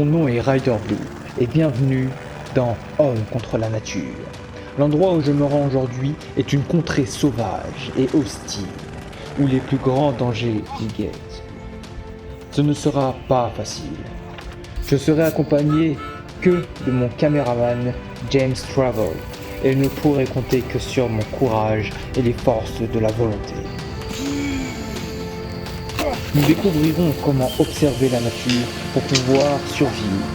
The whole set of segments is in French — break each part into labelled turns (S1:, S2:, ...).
S1: Mon nom est Rider Blue et bienvenue dans Homme contre la nature. L'endroit où je me rends aujourd'hui est une contrée sauvage et hostile, où les plus grands dangers y guettent. Ce ne sera pas facile. Je serai accompagné que de mon caméraman James Travel et ne pourrai compter que sur mon courage et les forces de la volonté. Nous découvrirons comment observer la nature pour pouvoir survivre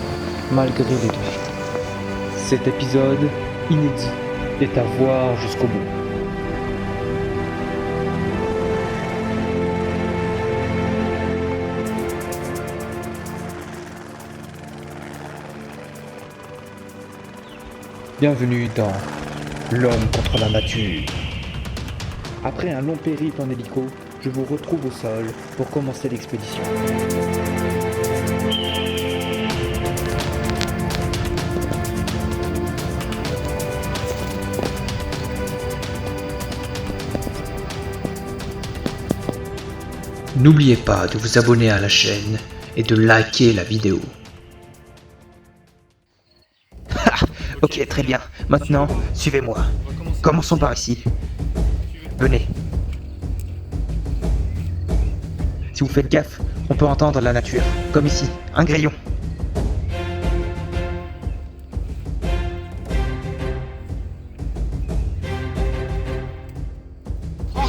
S1: malgré les dangers. Cet épisode inédit est à voir jusqu'au bout. Bienvenue dans L'Homme contre la nature. Après un long périple en hélico, je vous retrouve au sol pour commencer l'expédition. N'oubliez pas de vous abonner à la chaîne et de liker la vidéo.
S2: Ok, très bien. Maintenant, suivez-moi. Commençons par ici. Venez. Si vous faites gaffe, on peut entendre la nature. Comme ici, un grillon.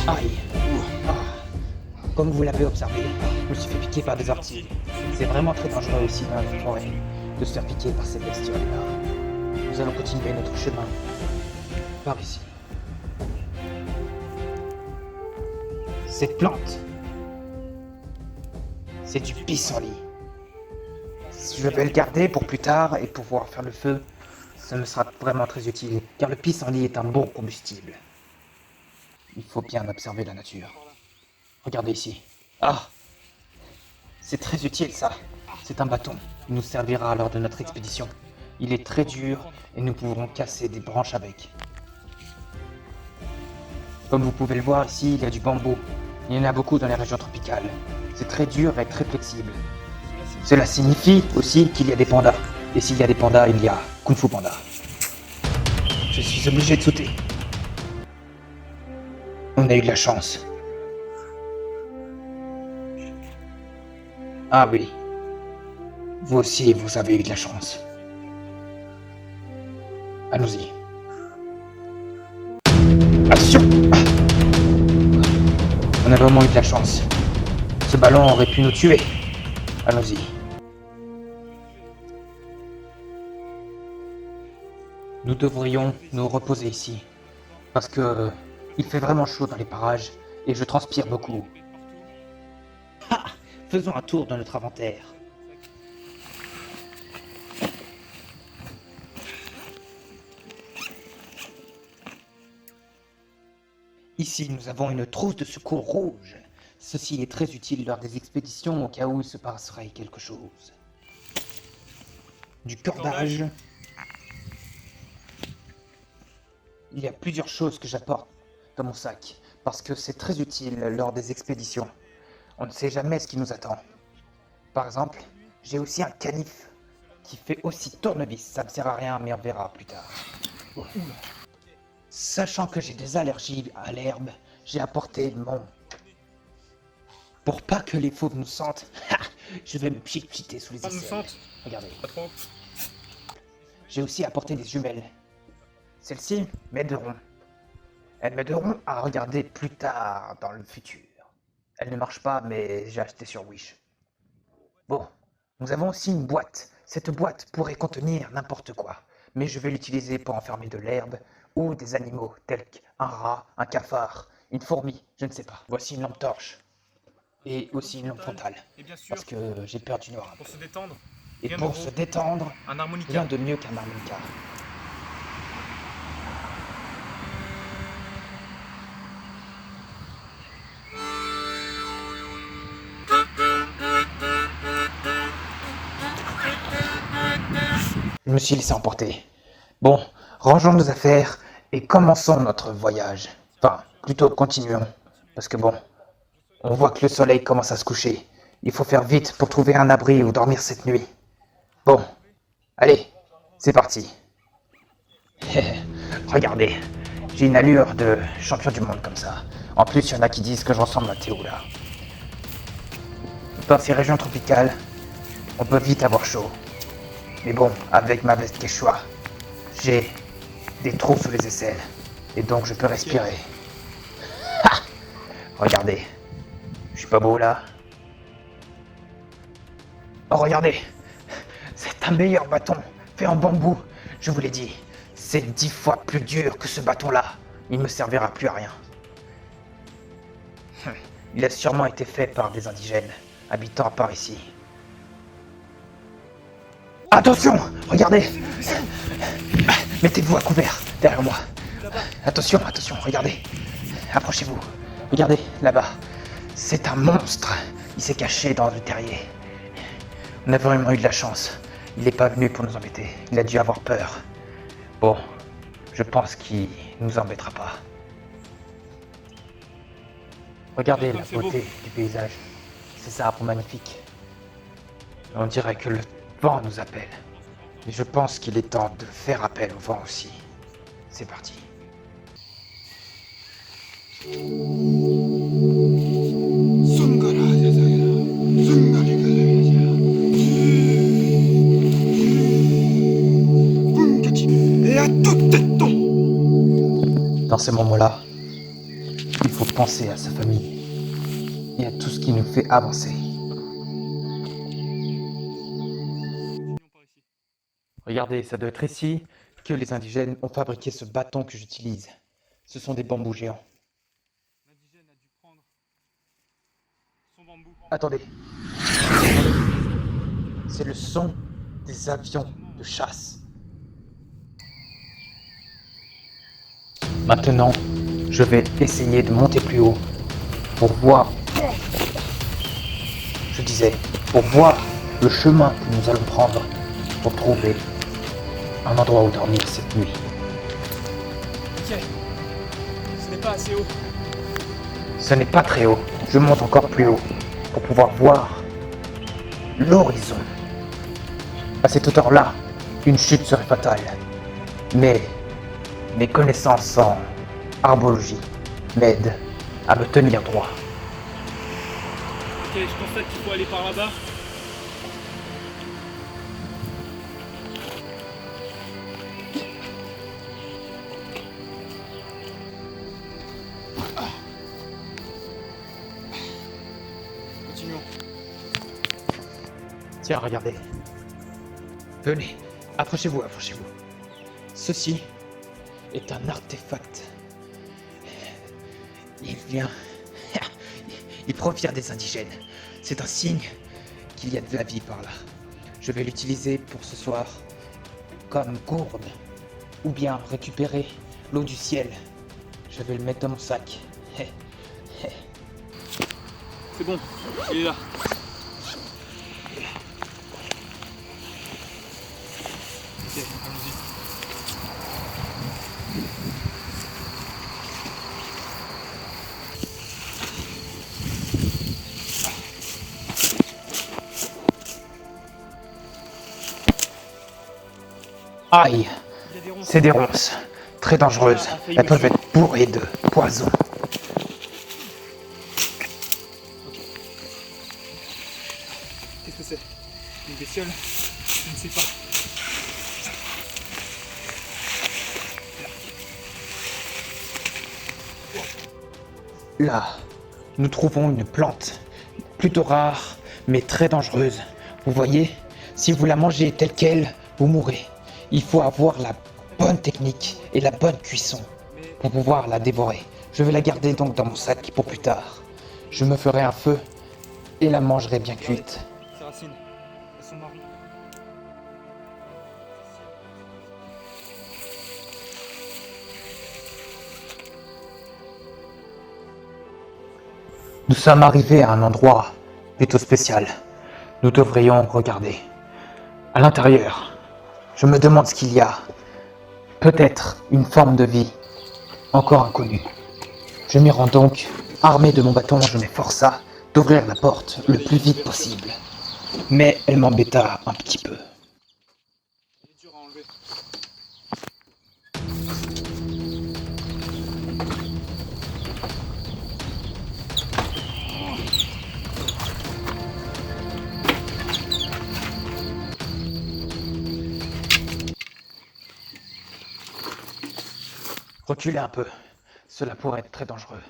S2: Aïe. Comme vous l'avez observé, je me suis fait piquer par des orties. C'est vraiment très dangereux ici dans la forêt de se faire piquer par ces bestioles-là. Nous allons continuer notre chemin par ici. Cette plante, c'est du pissenlit. Je vais le garder pour plus tard et pouvoir faire le feu. Ça me sera vraiment très utile, car le pissenlit est un bon combustible. Il faut bien observer la nature. Regardez ici. Ah! C'est très utile ça. C'est un bâton. Il nous servira lors de notre expédition. Il est très dur et nous pourrons casser des branches avec. Comme vous pouvez le voir ici, il y a du bambou. Il y en a beaucoup dans les régions tropicales. C'est très dur et très flexible. Cela signifie aussi qu'il y a des pandas. Et s'il y a des pandas, il y a Kung Fu Panda. Je suis obligé de sauter. On a eu de la chance. Ah oui. Vous aussi, vous avez eu de la chance. Allons-y. Attention! On a vraiment eu de la chance. Ce ballon aurait pu nous tuer. Allons-y. Nous devrions nous reposer ici. Parce que il fait vraiment chaud dans les parages et je transpire beaucoup. Ah! Faisons un tour dans notre inventaire. Ici, nous avons une trousse de secours rouge. Ceci est très utile lors des expéditions au cas où il se passerait quelque chose. Du cordage. Il y a plusieurs choses que j'apporte dans mon sac, parce que c'est très utile lors des expéditions. On ne sait jamais ce qui nous attend. Par exemple, j'ai aussi un canif qui fait aussi tournevis. Ça ne sert à rien, mais on verra plus tard. Sachant que j'ai des allergies à l'herbe, j'ai apporté mon... Pour pas que les fauves nous sentent, je vais me pchiter sous les aisselles. Regardez. J'ai aussi apporté des jumelles. Celles-ci m'aideront. Elles m'aideront à regarder plus tard dans le futur. Elles ne marchent pas, mais j'ai acheté sur Wish. Bon, nous avons aussi une boîte. Cette boîte pourrait contenir n'importe quoi, mais je vais l'utiliser pour enfermer de l'herbe ou des animaux tels qu'un rat, un cafard, une fourmi, je ne sais pas. Voici une lampe torche. Et aussi une lampe frontale, parce que j'ai peur du noir.
S3: Pour se détendre,
S2: Et pour se détendre,
S3: un harmonica.
S2: rien de mieux qu'un harmonica. Je me suis laissé emporter. Bon, rangeons nos affaires et commençons notre voyage. Enfin, plutôt continuons. Parce que bon, on voit que le soleil commence à se coucher. Il faut faire vite pour trouver un abri où dormir cette nuit. Bon, allez, c'est parti. Regardez, j'ai une allure de champion du monde comme ça. En plus, il y en a qui disent que je ressemble à Théo là. Dans ces régions tropicales, on peut vite avoir chaud. Mais bon, avec ma veste Quechua, j'ai des trous sous les aisselles. Et donc je peux respirer. Ha! Regardez, je suis pas beau là. Oh regardez, c'est un meilleur bâton, fait en bambou, je vous l'ai dit. C'est 10 fois plus dur que ce bâton-là. Il me servira plus à rien. Il a sûrement été fait par des indigènes, habitant par ici. Attention, regardez. Mettez-vous à couvert, derrière moi. Attention, attention, regardez. Approchez-vous. Regardez, là-bas. C'est un monstre. Il s'est caché dans le terrier. On a vraiment eu de la chance. Il n'est pas venu pour nous embêter. Il a dû avoir peur. Bon, je pense qu'il nous embêtera pas. Regardez la beauté du paysage. Ces arbres magnifiques. On dirait que le vent nous appelle. Mais je pense qu'il est temps de faire appel au vent aussi. C'est parti. Dans ces moments-là, il faut penser à sa famille et à tout ce qui nous fait avancer. Regardez, ça doit être ici que les indigènes ont fabriqué ce bâton que j'utilise. Ce sont des bambous géants.
S3: L'indigène a dû prendre son bambou.
S2: Attendez. C'est le son des avions de chasse. Maintenant, je vais essayer de monter plus haut pour voir. Je disais, pour voir le chemin que nous allons prendre pour trouver un endroit où dormir cette nuit.
S3: Ok. Ce n'est pas assez haut.
S2: Ce n'est pas très haut. Je monte encore plus haut pour pouvoir voir l'horizon. À cette hauteur-là, une chute serait fatale. Mais mes connaissances en arbologie m'aident à me tenir droit.
S3: Ok, je constate qu'il faut aller par là-bas. Continuons.
S2: Tiens, regardez. Venez, approchez-vous, approchez-vous. Ceci est un artefact. Il vient... Il provient des indigènes. C'est un signe qu'il y a de la vie par là. Je vais l'utiliser pour ce soir comme gourde ou bien récupérer l'eau du ciel. Je vais le mettre dans mon sac.
S3: C'est bon, il est là. Ok, allons-y.
S2: Aïe,
S3: Il y a des ronces.
S2: c'est des ronces, très dangereuses. Elles peuvent être bourrées de poison.
S3: Qu'est-ce que c'est? Une bestiole? Je ne sais pas.
S2: Là, nous trouvons une plante, plutôt rare, mais très dangereuse. Vous voyez, si vous la mangez telle qu'elle, vous mourrez. Il faut avoir la bonne technique et la bonne cuisson pour pouvoir la dévorer. Je vais la garder donc dans mon sac pour plus tard. Je me ferai un feu et la mangerai bien cuite.
S3: Ses racines, elles sont marron.
S2: Nous sommes arrivés à un endroit plutôt spécial. Nous devrions regarder. À l'intérieur, je me demande ce qu'il y a. Peut-être une forme de vie encore inconnue. Je m'y rends donc, armé de mon bâton, je m'efforça d'ouvrir la porte le plus vite possible. Mais elle m'embêta un petit peu. Reculez un peu. Cela pourrait être très dangereux.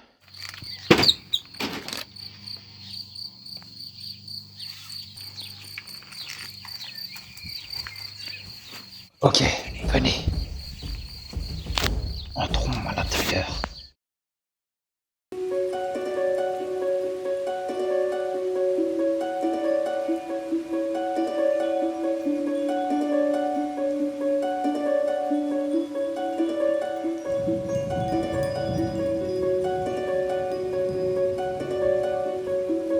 S2: Ok, venez. Entrons à l'intérieur.